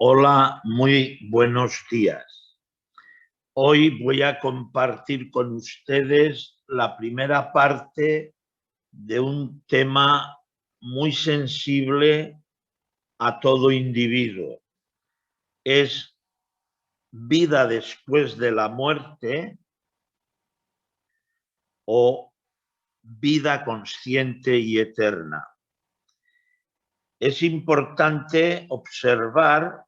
Hola, muy buenos días. Hoy voy a compartir con ustedes la primera parte de un tema muy sensible a todo individuo. Es vida después de la muerte o vida consciente y eterna. Es importante observar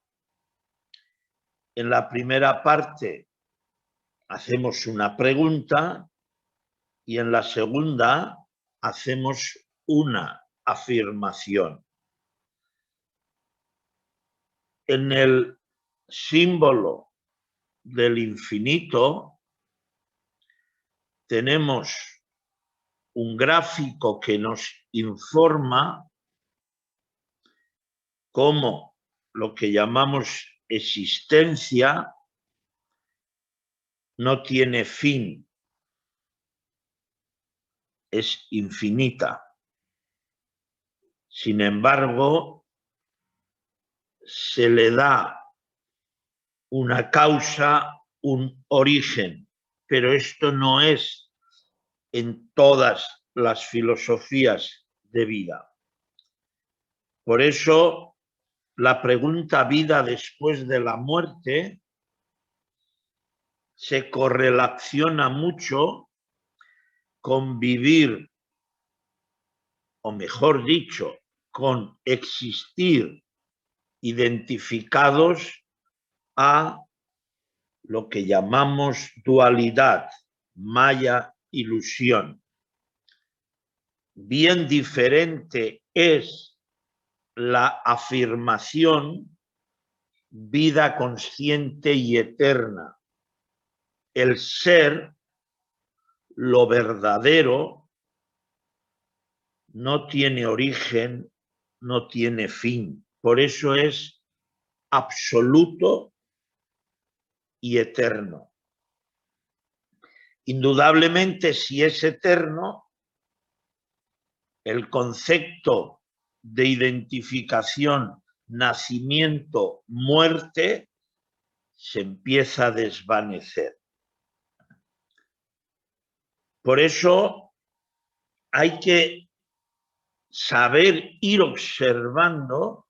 en la primera parte hacemos una pregunta y en la segunda hacemos una afirmación. En el símbolo del infinito tenemos un gráfico que nos informa cómo lo que llamamos existencia no tiene fin, es infinita. Sin embargo, se le da una causa, un origen, pero esto no es en todas las filosofías de vida. Por eso, la pregunta vida después de la muerte se correlaciona mucho con vivir, o mejor dicho, con existir identificados a lo que llamamos dualidad, maya, ilusión. Bien diferente es la afirmación vida consciente y eterna. El ser, lo verdadero, no tiene origen, no tiene fin. Por eso es absoluto y eterno. Indudablemente, si es eterno, el concepto de identificación, nacimiento, muerte, se empieza a desvanecer. Por eso hay que saber ir observando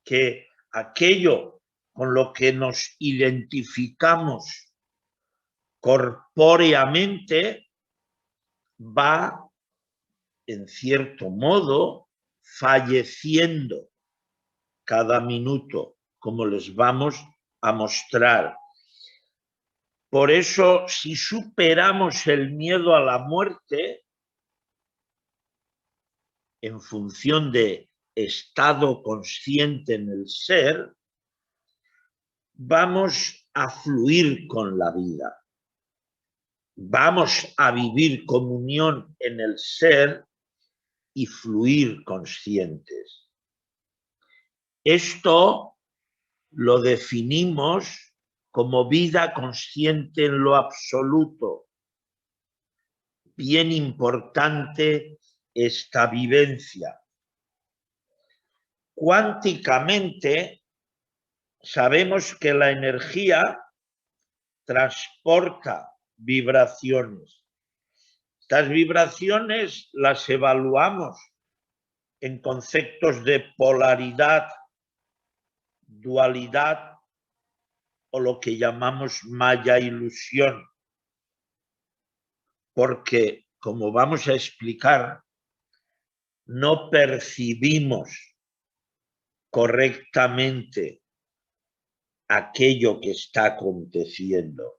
que aquello con lo que nos identificamos corpóreamente va, en cierto modo, falleciendo cada minuto, como les vamos a mostrar. Por eso, si superamos el miedo a la muerte, en función de estado consciente en el ser, vamos a fluir con la vida. Vamos a vivir comunión en el ser y fluir conscientes. Esto lo definimos como vida consciente en lo absoluto. Bien importante esta vivencia. Cuánticamente sabemos que la energía transporta vibraciones. Estas vibraciones las evaluamos en conceptos de polaridad, dualidad o lo que llamamos maya ilusión. Porque, como vamos a explicar, no percibimos correctamente aquello que está aconteciendo.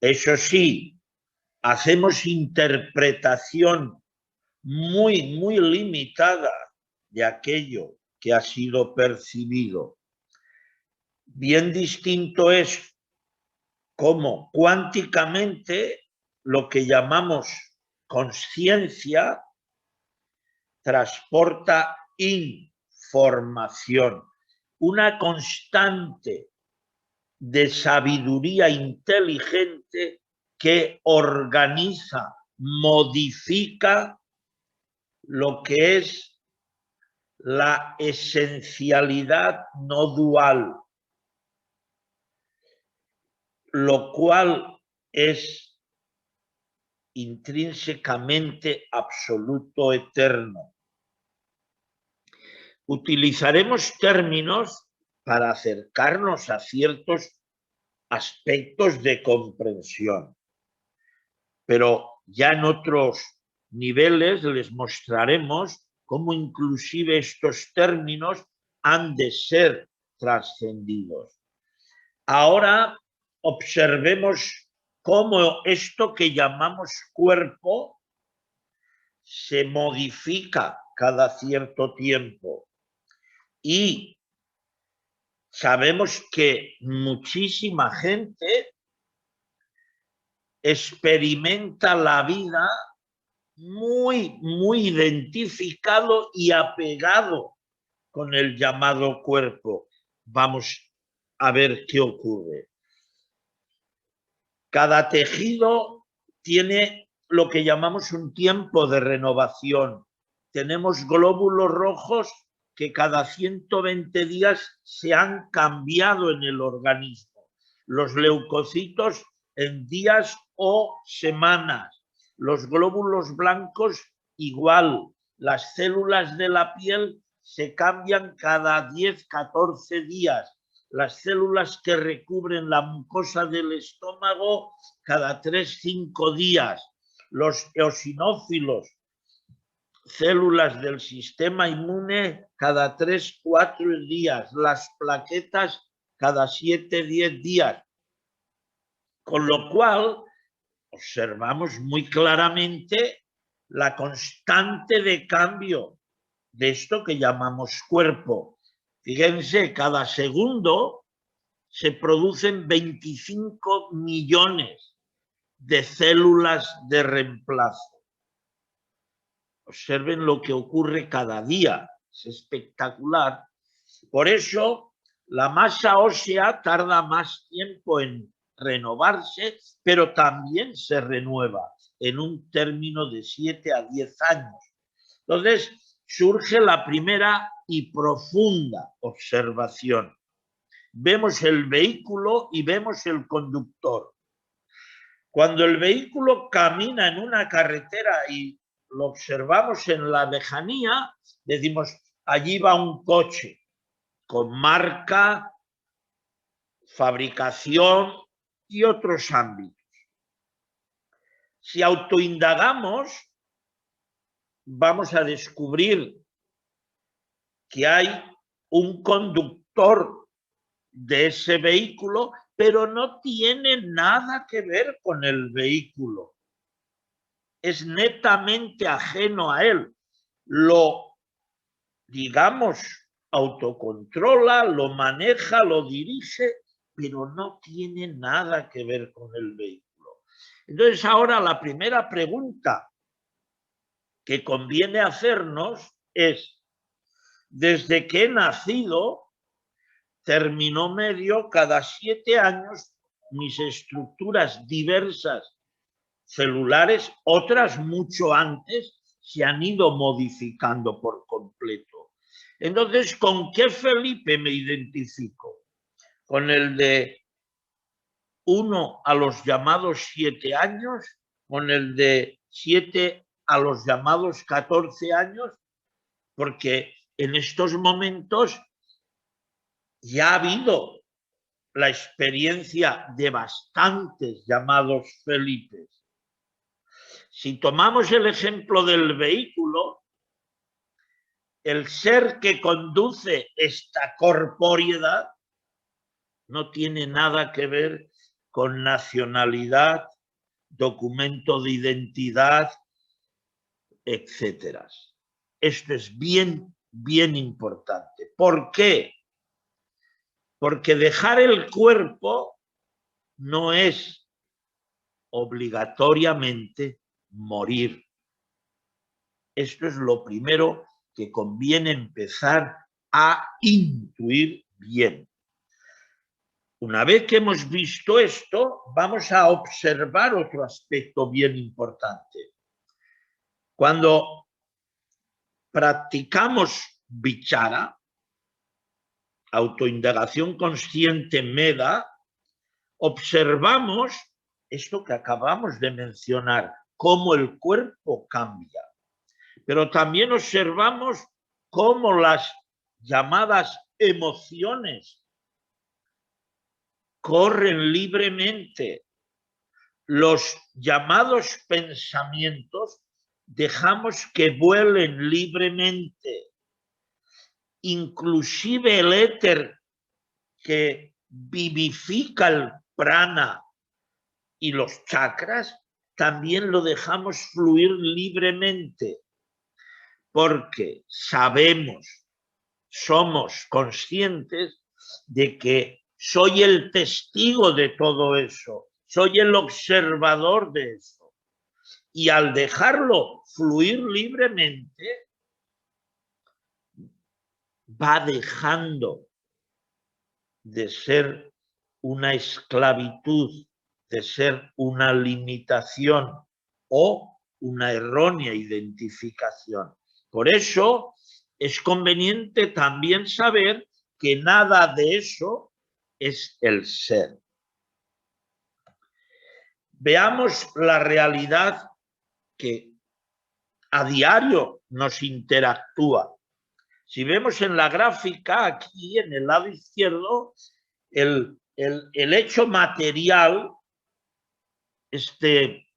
Eso sí, hacemos interpretación muy limitada de aquello que ha sido percibido. Bien distinto es cómo cuánticamente lo que llamamos conciencia transporta información, una constante de sabiduría inteligente que organiza, modifica lo que es la esencialidad no dual, lo cual es intrínsecamente absoluto eterno. Utilizaremos términos para acercarnos a ciertos aspectos de comprensión, pero ya en otros niveles les mostraremos cómo inclusive estos términos han de ser trascendidos. Ahora observemos cómo esto que llamamos cuerpo se modifica cada cierto tiempo. Y sabemos que muchísima gente experimenta la vida muy identificado y apegado con el llamado cuerpo. Vamos a ver qué ocurre. Cada tejido tiene lo que llamamos un tiempo de renovación. Tenemos glóbulos rojos que cada 120 días se han cambiado en el organismo. Los leucocitos en días o semanas. Los glóbulos blancos igual. Las células de la piel se cambian cada 10, 14 días. Las células que recubren la mucosa del estómago cada 3, 5 días. Los eosinófilos, células del sistema inmune cada 3, 4 días. Las plaquetas cada 7, 10 días. Con lo cual, observamos muy claramente la constante de cambio de esto que llamamos cuerpo. Fíjense, cada segundo se producen 25 millones de células de reemplazo. Observen lo que ocurre cada día, es espectacular. Por eso, la masa ósea tarda más tiempo en renovarse, pero también se renueva en un término de 7 a 10 años. Entonces, surge la primera y profunda observación. Vemos el vehículo y vemos el conductor. Cuando el vehículo camina en una carretera y lo observamos en la lejanía, decimos, allí va un coche con marca, fabricación y otros ámbitos. Si autoindagamos, vamos a descubrir que hay un conductor de ese vehículo, pero no tiene nada que ver con el vehículo. Es netamente ajeno a él. Lo, digamos, autocontrola, lo maneja, lo dirige, pero no tiene nada que ver con el vehículo. Entonces, ahora la primera pregunta que conviene hacernos es, desde que he nacido, término medio, cada 7 años, mis estructuras diversas celulares, otras mucho antes, se han ido modificando por completo. Entonces, ¿con qué Felipe me identifico? ¿Con el de 1 a los llamados 7 años? ¿Con el de 7 a los llamados 14 años? Porque en estos momentos ya ha habido la experiencia de bastantes llamados Felipes. Si tomamos el ejemplo del vehículo, el ser que conduce esta corporeidad no tiene nada que ver con nacionalidad, documento de identidad, etc. Esto es bien importante. ¿Por qué? Porque dejar el cuerpo no es obligatoriamente morir. Esto es lo primero que conviene empezar a intuir bien. Una vez que hemos visto esto, vamos a observar otro aspecto bien importante. Cuando practicamos vichara, autoindagación consciente meda, observamos esto que acabamos de mencionar, cómo el cuerpo cambia, pero también observamos cómo las llamadas emociones corren libremente, los llamados pensamientos dejamos que vuelen libremente, inclusive el éter que vivifica el prana y los chakras, también lo dejamos fluir libremente, porque sabemos, somos conscientes de que soy el testigo de todo eso, soy el observador de eso. Y al dejarlo fluir libremente, va dejando de ser una esclavitud, de ser una limitación o una errónea identificación. Por eso es conveniente también saber que nada de eso es el ser. Veamos la realidad que a diario nos interactúa. Si vemos en la gráfica, aquí en el lado izquierdo, el hecho material, este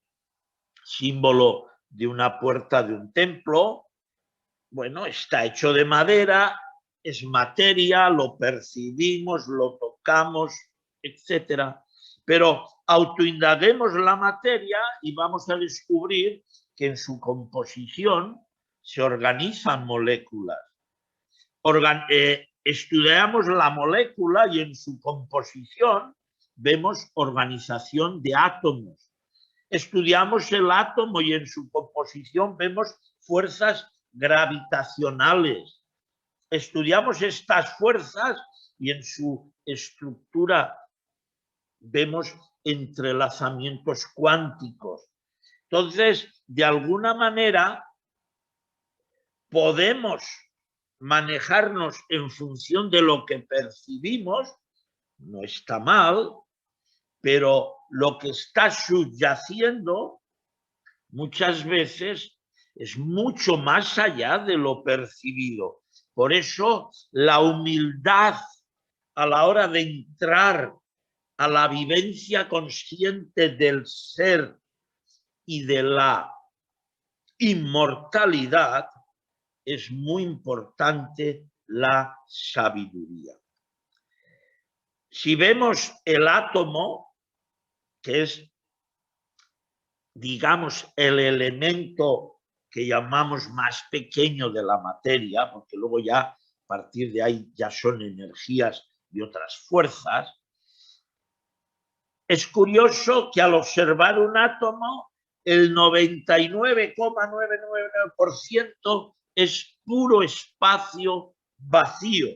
símbolo de una puerta de un templo, bueno, está hecho de madera, es materia, lo percibimos, lo tocamos, etc. Pero autoindaguemos la materia y vamos a descubrir que en su composición se organizan moléculas. Estudiamos la molécula y en su composición vemos organización de átomos. Estudiamos el átomo y en su composición vemos fuerzas gravitacionales. Estudiamos estas fuerzas y en su estructura vemos entrelazamientos cuánticos. Entonces, de alguna manera, podemos manejarnos en función de lo que percibimos, no está mal, pero lo que está subyaciendo muchas veces es mucho más allá de lo percibido. Por eso la humildad a la hora de entrar a la vivencia consciente del ser y de la inmortalidad es muy importante la sabiduría. Si vemos el átomo, que es, digamos, el elemento que llamamos más pequeño de la materia, porque luego ya a partir de ahí ya son energías y otras fuerzas, es curioso que al observar un átomo, el 99,999% es puro espacio vacío.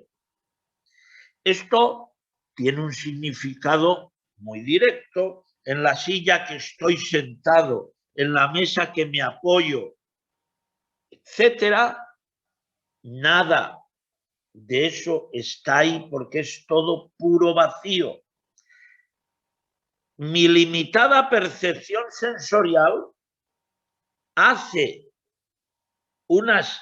Esto tiene un significado muy directo. En la silla que estoy sentado, en la mesa que me apoyo, etcétera, nada de eso está ahí porque es todo puro vacío. Mi limitada percepción sensorial hace unas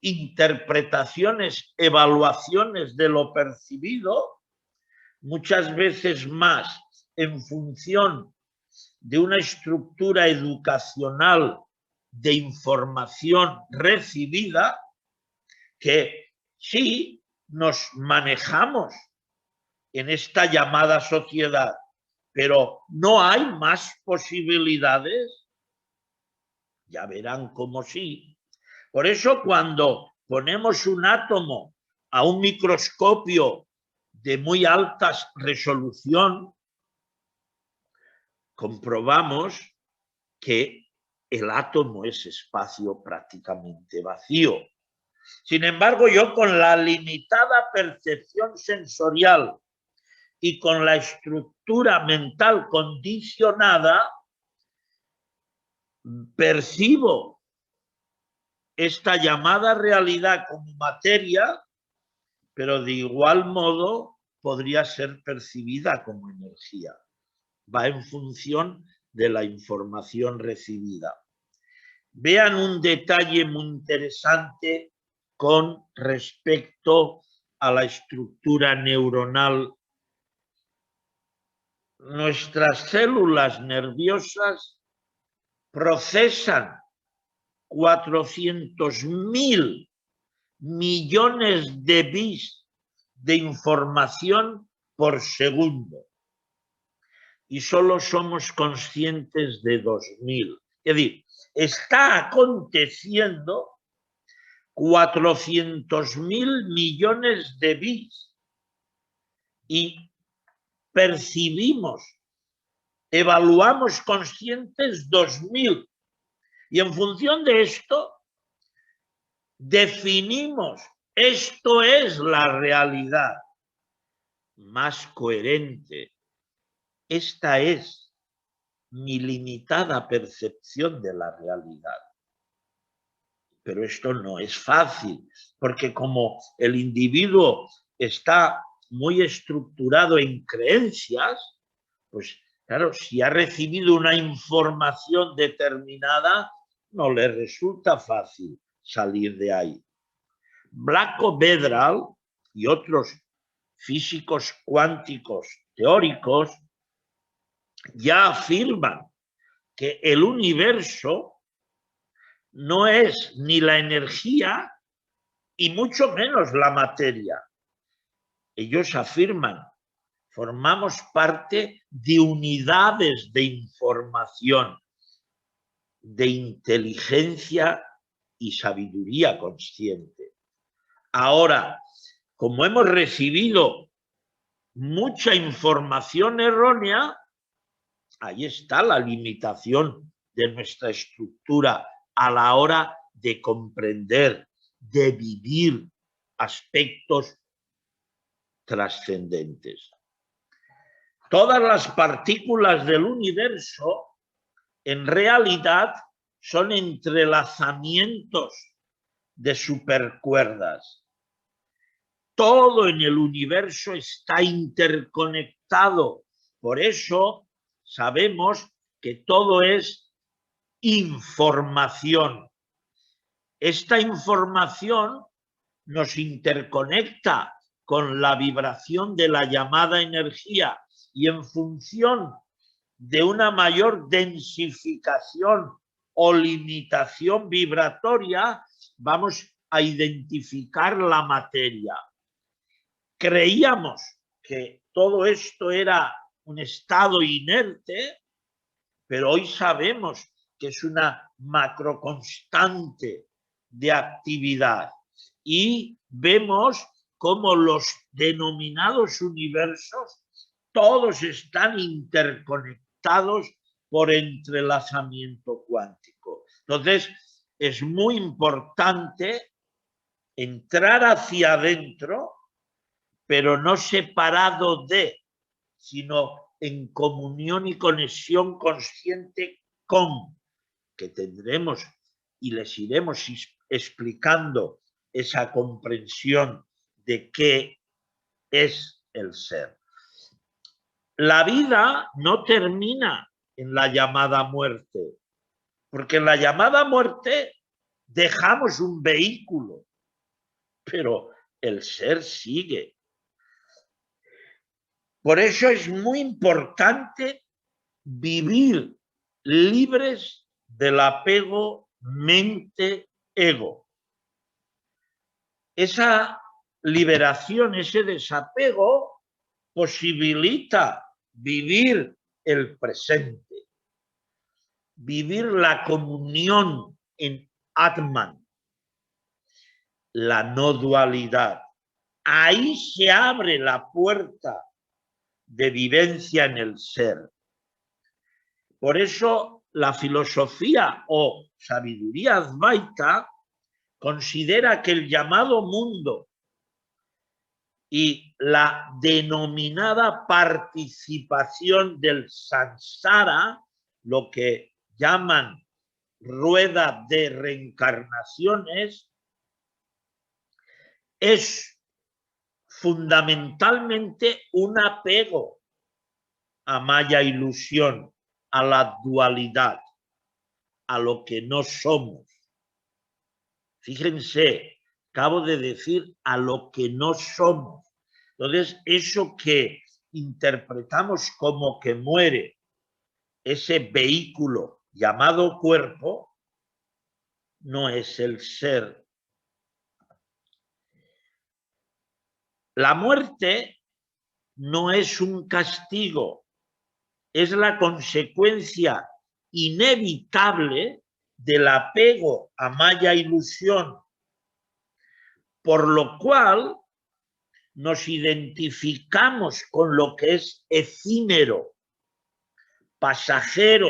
interpretaciones, evaluaciones de lo percibido, muchas veces más en función de una estructura educacional de información recibida, que sí nos manejamos en esta llamada sociedad, pero no hay más posibilidades. Ya verán cómo sí. Por eso cuando ponemos un átomo a un microscopio de muy alta resolución, comprobamos que el átomo es espacio prácticamente vacío. Sin embargo, yo con la limitada percepción sensorial y con la estructura mental condicionada, percibo esta llamada realidad como materia, pero de igual modo podría ser percibida como energía. Va en función de la información recibida. Vean un detalle muy interesante con respecto a la estructura neuronal. Nuestras células nerviosas procesan 400.000 millones de bits de información por segundo y solo somos conscientes de 2.000. Es decir, está aconteciendo 400.000 millones de bits y percibimos, evaluamos conscientes 2.000 y en función de esto definimos, esto es la realidad más coherente. Esta es mi limitada percepción de la realidad. Pero esto no es fácil, porque como el individuo está muy estructurado en creencias, pues claro, si ha recibido una información determinada, no le resulta fácil salir de ahí. Blanco-Vedral y otros físicos cuánticos teóricos ya afirman que el universo no es ni la energía y mucho menos la materia. Ellos afirman, formamos parte de unidades de información, de inteligencia y sabiduría consciente. Ahora, como hemos recibido mucha información errónea, ahí está la limitación de nuestra estructura a la hora de comprender, de vivir aspectos trascendentes. Todas las partículas del universo en realidad son entrelazamientos de supercuerdas. Todo en el universo está interconectado. Por eso sabemos que todo es información. Esta información nos interconecta con la vibración de la llamada energía y en función de una mayor densificación o limitación vibratoria vamos a identificar la materia. Creíamos que todo esto era un estado inerte, pero hoy sabemos que es una macroconstante de actividad y vemos cómo los denominados universos todos están interconectados por entrelazamiento cuántico. Entonces, es muy importante entrar hacia adentro, pero no separado de, sino en comunión y conexión consciente con, que tendremos y les iremos explicando esa comprensión de qué es el ser. La vida no termina en la llamada muerte, porque en la llamada muerte dejamos un vehículo, pero el ser sigue. Por eso es muy importante vivir libres del apego mente-ego. Esa liberación, ese desapego, posibilita vivir el presente, vivir la comunión en Atman, la no dualidad. Ahí se abre la puerta de vivencia en el ser. Por eso la filosofía o sabiduría advaita considera que el llamado mundo y la denominada participación del samsara, lo que llaman rueda de reencarnaciones es fundamentalmente un apego a maya ilusión, a la dualidad, a lo que no somos. Fíjense, acabo de decir a lo que no somos. Entonces, eso que interpretamos como que muere, ese vehículo llamado cuerpo, no es el ser. La muerte no es un castigo, es la consecuencia inevitable del apego a maya ilusión, por lo cual nos identificamos con lo que es efímero, pasajero,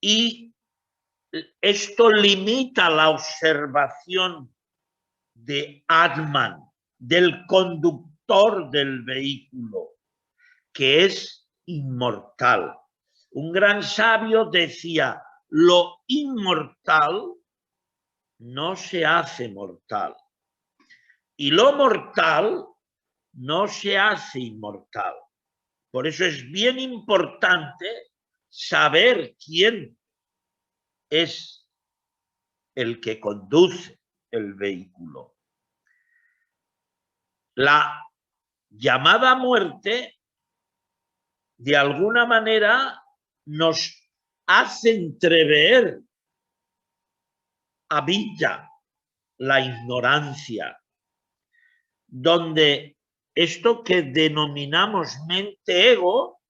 y esto limita la observación de Atman, del conductor del vehículo, que es inmortal. Un gran sabio decía, lo inmortal no se hace mortal y lo mortal no se hace inmortal. Por eso es bien importante saber quién es el que conduce el vehículo. La llamada muerte, de alguna manera, nos hace entrever avidya, la ignorancia, donde esto que denominamos mente-ego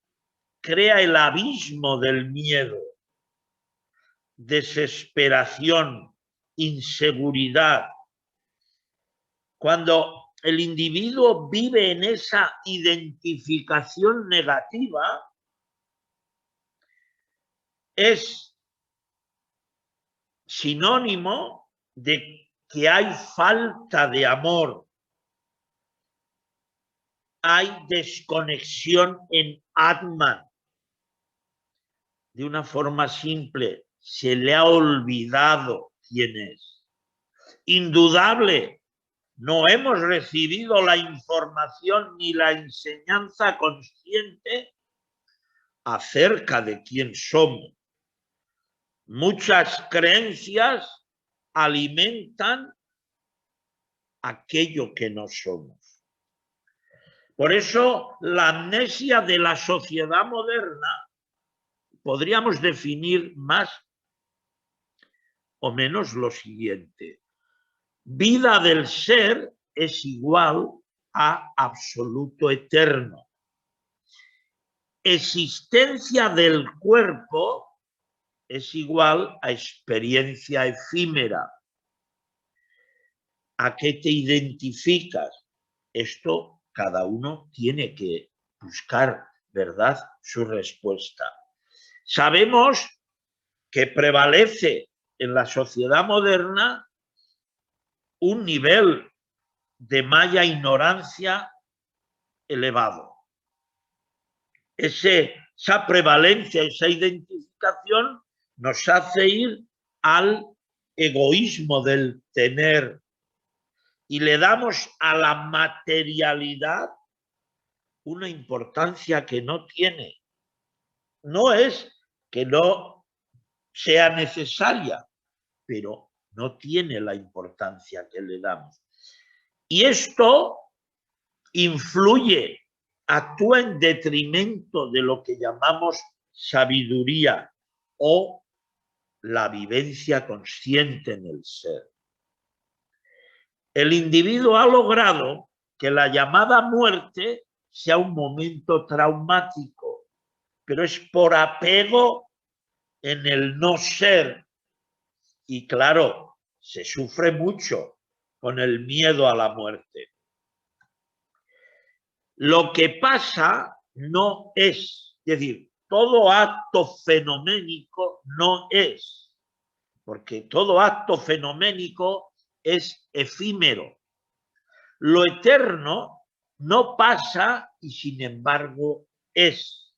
crea el abismo del miedo, desesperación, inseguridad. Cuando el individuo vive en esa identificación negativa, es sinónimo de que hay falta de amor, hay desconexión en Atman. De una forma simple, se le ha olvidado quién es. Indudable, no hemos recibido la información ni la enseñanza consciente acerca de quién somos. Muchas creencias alimentan aquello que no somos. Por eso, la amnesia de la sociedad moderna podríamos definir más o menos lo siguiente. Vida del ser es igual a absoluto eterno. Existencia del cuerpo es igual a experiencia efímera. ¿A qué te identificas? Esto cada uno tiene que buscar, ¿verdad?, su respuesta. Sabemos que prevalece en la sociedad moderna un nivel de maya ignorancia elevado. Esa prevalencia, esa identificación nos hace ir al egoísmo del tener y le damos a la materialidad una importancia que no tiene. No es que no sea necesaria, pero no tiene la importancia que le damos. Y esto influye, actúa en detrimento de lo que llamamos sabiduría o la vivencia consciente en el ser. El individuo ha logrado que la llamada muerte sea un momento traumático, pero es por apego en el no ser. Y claro, se sufre mucho con el miedo a la muerte. Lo que pasa no es decir, todo acto fenoménico no es, porque todo acto fenoménico es efímero. Lo eterno no pasa y sin embargo es.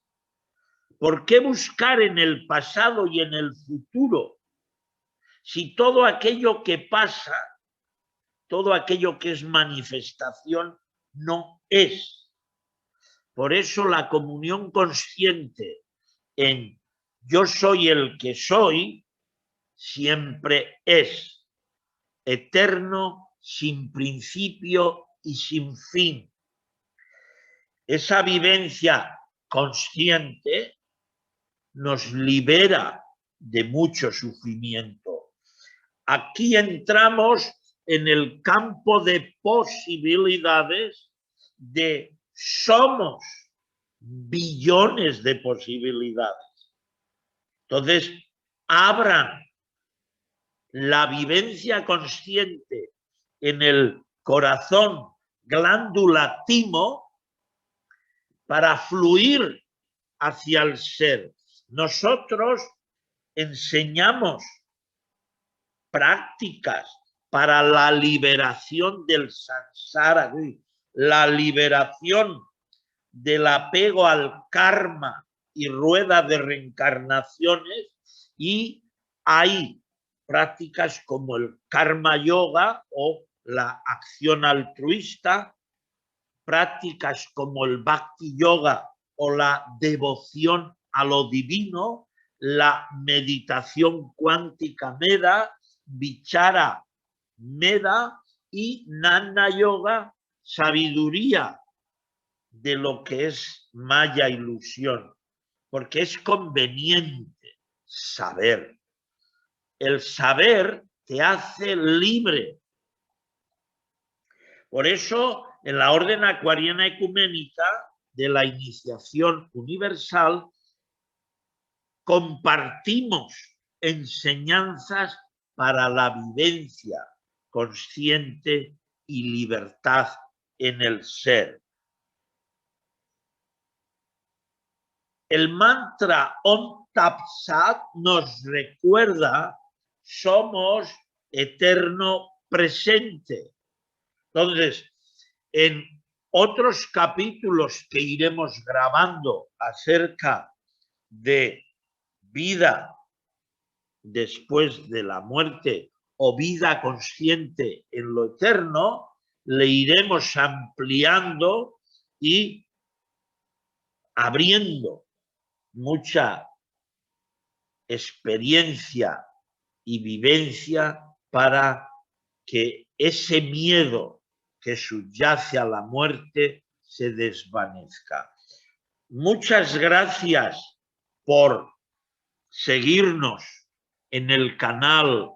¿Por qué buscar en el pasado y en el futuro? Si todo aquello que pasa, todo aquello que es manifestación, no es. Por eso la comunión consciente en yo soy el que soy, siempre es eterno, sin principio y sin fin. Esa vivencia consciente nos libera de mucho sufrimiento. Aquí entramos en el campo de posibilidades de somos billones de posibilidades. Entonces, abran la vivencia consciente en el corazón, glándula timo, para fluir hacia el ser. Nosotros enseñamos prácticas para la liberación del samsara, la liberación del apego al karma y rueda de reencarnaciones, y hay prácticas como el karma yoga o la acción altruista, prácticas como el bhakti yoga o la devoción a lo divino, la meditación cuántica meda, vichara meda y Jnana yoga, sabiduría de lo que es maya ilusión, porque es conveniente saber. El saber te hace libre. Por eso, en la Orden Acuariana Ecuménica de la Iniciación Universal, compartimos enseñanzas para la vivencia consciente y libertad en el ser. El mantra Om Tat Sat nos recuerda, somos eterno presente. Entonces, en otros capítulos que iremos grabando acerca de vida después de la muerte o vida consciente en lo eterno, le iremos ampliando y abriendo mucha experiencia y vivencia para que ese miedo que subyace a la muerte se desvanezca. Muchas gracias por seguirnos en el canal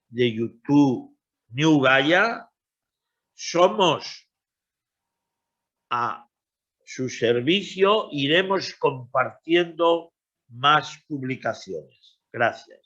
de YouTube New Gaia. Somos a su servicio, iremos compartiendo más publicaciones. Gracias.